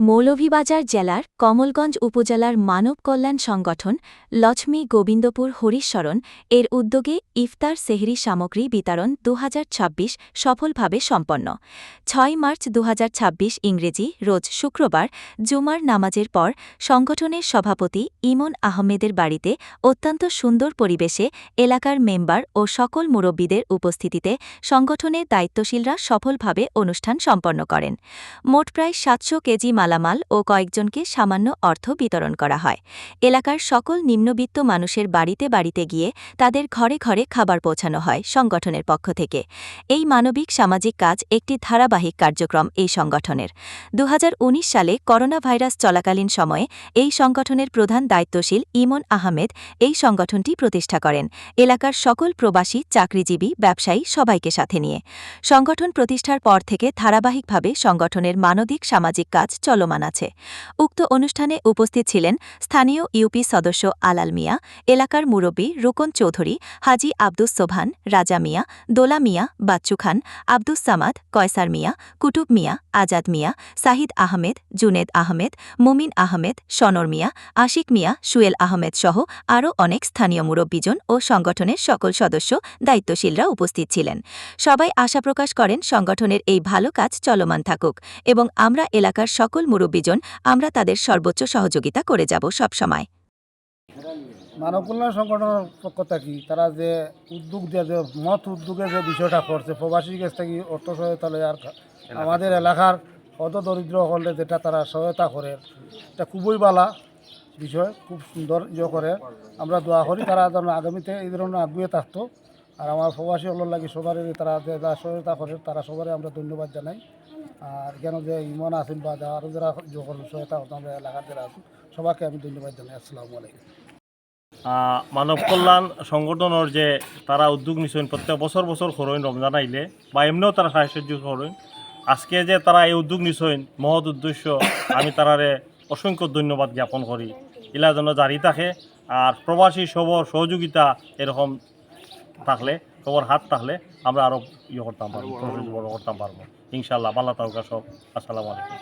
মৌলভীবাজার জেলার কমলগঞ্জ উপজেলার মানব কল্যাণ সংগঠন লক্ষ্মী গোবিন্দপুর হরিশরণ এর উদ্যোগে ইফতার সেহরি সামগ্রী বিতরণ ২০২৬ সফলভাবে সম্পন্ন। ৬ মার্চ ২০২৬ ইংরেজি রোজ শুক্রবার জুমার নামাজের পর সংগঠনের সভাপতি ইমন আহমেদের বাড়িতে অত্যন্ত সুন্দর পরিবেশে এলাকার মেম্বার ও সকল মুরব্বীদের উপস্থিতিতে সংগঠনের দায়িত্বশীলরা সফলভাবে অনুষ্ঠান সম্পন্ন করেন। মোট প্রায় ৭০০ কেজি মালামাল ও কয়েকজনকে সামান্য অর্থ বিতরণ করা হয়। এলাকার সকল নিম্নবিত্ত মানুষের বাড়িতে বাড়িতে গিয়ে তাদের ঘরে ঘরে খাবার পৌঁছানো হয় সংগঠনের পক্ষ থেকে। এই মানবিক সামাজিক কাজ একটি ধারাবাহিক কার্যক্রম এই সংগঠনের। ২০১৯ সালে করোনা ভাইরাস চলাকালীন সময়ে এই সংগঠনের প্রধান দায়িত্বশীল ইমন আহমেদ এই সংগঠনটি প্রতিষ্ঠা করেন, এলাকার সকল প্রবাসী, চাকরিজীবী, ব্যবসায়ী সবাইকে সাথে নিয়ে। সংগঠন প্রতিষ্ঠার পর থেকে ধারাবাহিকভাবে সংগঠনের মানবিক সামাজিক কাজ চলমান আছে। উক্ত অনুষ্ঠানে উপস্থিত ছিলেন স্থানীয় ইউপি সদস্য আলাল মিয়া, এলাকার মুরব্বী রুকন চৌধুরী, হাজি আব্দুস সোবহান, রাজা মিয়া, দোলা মিয়া, বাচ্চু খান, আব্দুস সামাদ, কয়সার মিয়া, কুতুব মিয়া, আজাদ মিয়া, সাহিদ আহমেদ, জুনেদ আহমেদ, মুমিন আহমেদ, সনর মিয়া, আশিক মিয়া, সুয়েল আহমেদ সহ আরও অনেক স্থানীয় মুরব্বীজন ও সংগঠনের সকল সদস্য, দায়িত্বশীলরা উপস্থিত ছিলেন। সবাই আশা প্রকাশ করেন সংগঠনের এই ভালো কাজ চলমান থাকুক এবং আমরা এলাকার সকল মুরব্বীজন আমরা তাদের সর্বোচ্চ সহযোগিতা করে যাব সবসময়। মানব কল্যাণ সংগঠনের পক্ষ থেকে তারা যে উদ্যোগ দিয়ে যে মত উদ্যোগে যে বিষয়টা করছে, প্রবাসী কাছ থেকে অর্থ সহায়তা লয় আর আমাদের এলাকার অত দরিদ্র হলে যেটা তারা সহায়তা করে, এটা খুবই ভালো বিষয়, খুব সুন্দর করে। আমরা দোয়া করি তারা যেন আগামীতে এই ধরনের আগুয়ে থাকতো। আর আমার প্রবাসী হল লাগে সবারই তারা যে সহায়তা করে তারা সবারই আমরা ধন্যবাদ জানাই। আর কেন যে ইমন আছেন বা আরও যারা যখন সহায়তা করতো আমরা এলাকার যারা আছেন সবাইকে আমি ধন্যবাদ জানাই। আসসালামু আলাইকুম। মানব কল্যাণ সংগঠনের যে তারা উদ্যোগ নিছেন প্রত্যেক বছর বছর করেন রমজান আইলে বা এমনিও তারা সাহায্য করেন। আজকে যে তারা এই উদ্যোগ নিছেন মহৎ উদ্দেশ্য, আমি তারারে অসংখ্য ধন্যবাদ জ্ঞাপন করি। এলা যেন জারি থাকে আর প্রবাসী সবর সহযোগিতা এরকম থাকলে, সবর হাত থাকলে আমরা আরও করতাম পারবো, বড় করতাম পারবো ইনশাল্লাহ। ভালো থাকুক সব। আসসালামু আলাইকুম।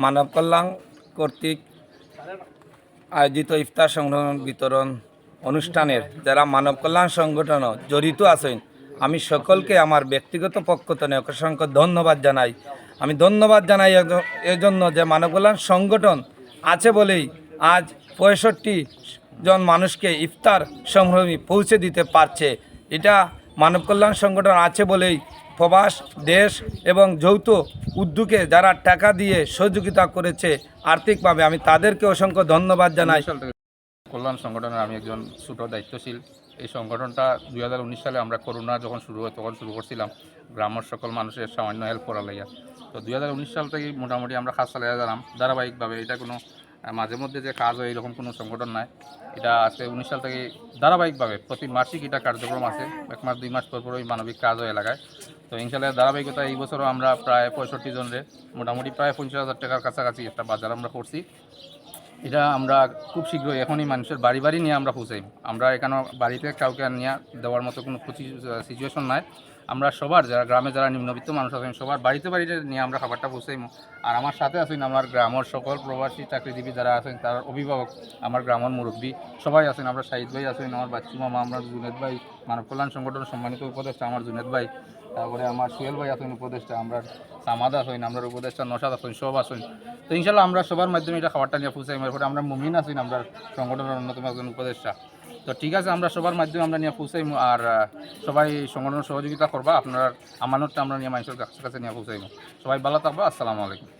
মানব কল্যাণ কর্তৃক আয়োজিত ইফতার সংগ্রহণ বিতরণ অনুষ্ঠানের যারা মানব কল্যাণ সংগঠন জড়িত আছেন, আমি সকলকে আমার ব্যক্তিগত পক্ষ থেকে অসংখ্য ধন্যবাদ জানাই। আমি ধন্যবাদ জানাই এজন্য যে মানব কল্যাণ সংগঠন আছে বলেই আজ ৬৫ জন মানুষকে ইফতার সামগ্রী পৌঁছে দিতে পারছে। এটা মানব কল্যাণ সংগঠন আছে বলেই প্রবাস দেশ এবং যৌথ উদ্যোগে যারা টাকা দিয়ে সহযোগিতা করেছে আর্থিকভাবে, আমি তাদেরকে অসংখ্য ধন্যবাদ জানাই। কল্যাণ সংগঠনের আমি একজন ছোট দায়িত্বশীল। এই সংগঠনটা ২০১৯ সালে আমরা করোনা যখন শুরু হয় তখন শুরু করছিলাম গ্রামের সকল মানুষের সামান্য হেল্প করা লাইয়া। তো ২০১৯ সাল থেকে মোটামুটি আমরা কাজ চালিয়ে গেলাম ধারাবাহিকভাবে। এটা কোনো মাঝে মধ্যে যে কাজ হয় এরকম কোনো সংগঠন নাই। এটা আজকে ১৯ সাল থেকে ধারাবাহিকভাবে প্রতি মাসিক এটা কার্যক্রম আছে। ১ মাস ২ মাস পর পর ওই মানবিক কাজ হয় এলাকায়। তো ইনশাল্লাহ ধারাবাহিকতা এই বছরও আমরা প্রায় ৬৫ জনের মোটামুটি প্রায় ৫০,০০০ টাকার কাছাকাছি একটা বাজার আমরা করছি। এটা আমরা খুব শীঘ্রই এখনই মানুষের বাড়ি বাড়ি নিয়ে আমরা পৌঁছাই। আমরা এখানে বাড়িতে কাউকে নিয়ে দেওয়ার মতো কোনো সিচুয়েশন নাই। আমরা সবার যারা গ্রামে যারা নিম্নবিত্ত মানুষ আছেন সবার বাড়িতে বাড়িতে নিয়ে আমরা খাবারটা পৌঁছাইম। আর আমার সাথে আছেন আমার গ্রামের সকল প্রবাসী চাকরিজীবী যারা আছেন, তার অভিভাবক, আমার গ্রামের মুরব্বী সবাই আছেন। আমরা শাহিদ ভাই আছেন, আমার বাচ্চু মামা, আমরা জুনেদ ভাই, মানব কল্যাণ সংগঠনের সম্মানিত উপদেষ্টা আমার জুনেদ ভাই, তারপরে আমার সুয়েল ভাই আছেন উপদেষ্টা, আমরা সামাদ আছেন, আমরা উপদেষ্টা নসাদ আছেন, সব আছেন। তো ইনশাল্লাহ আমরা সবার মাধ্যমে এটা খাবারটা নিয়ে পৌঁছাই। এরপরে আমরা মুমিন আছেন, আমরা সংগঠনের অন্যতম একজন উপদেষ্টা। তো ঠিক আছে, আমরা সবার মাধ্যমে আমরা নিয়ে পৌঁছাই। আর সবাই সংগঠনের সহযোগিতা করবা, আপনার আমানতটা আমরা নিয়ে মানুষের কাছে নিয়ে পৌঁছাইব। সবাই ভালো থাকবো। আসসালামু আলাইকুম।